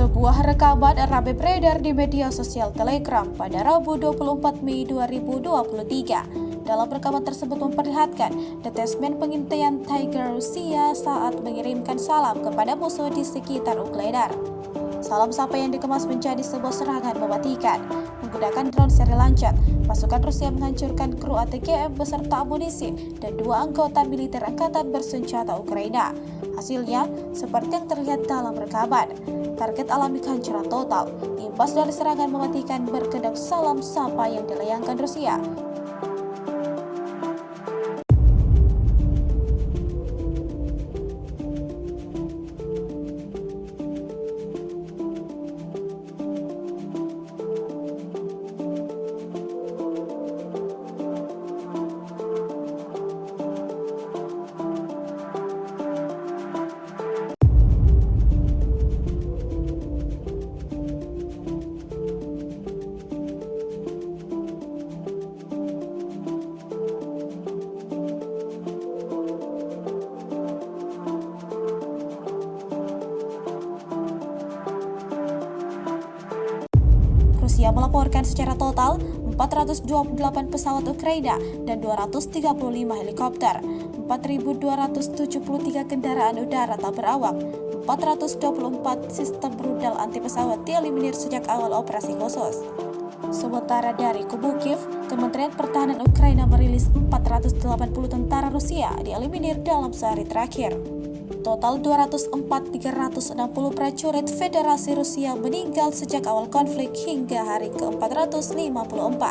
Sebuah rekaman rame beredar di media sosial Telegram pada Rabu 24 Mei 2023. Dalam rekaman tersebut memperlihatkan detasmen pengintaian Tiger Rusia saat mengirimkan salam kepada musuh di sekitar Ukraina. Salam sapa yang dikemas menjadi sebuah serangan mematikan. Menggunakan drone seri lancet, pasukan Rusia menghancurkan kru ATGM beserta amunisi dan 2 anggota militer angkatan bersenjata Ukraina. Hasilnya, seperti yang terlihat dalam rekaman, target alami kehancuran total. Imbas dari serangan mematikan berkedok salam sapa yang dilayangkan Rusia. Rusia melaporkan secara total 428 pesawat Ukraina dan 235 helikopter, 4.273 kendaraan udara tak berawak, 424 sistem rudal anti pesawat dieliminir sejak awal operasi khusus. Sementara dari kubu Kiev, Kementerian Pertahanan Ukraina merilis 480 tentara Rusia dieliminir dalam sehari terakhir. Total 204.360 prajurit Federasi Rusia meninggal sejak awal konflik hingga hari ke-454.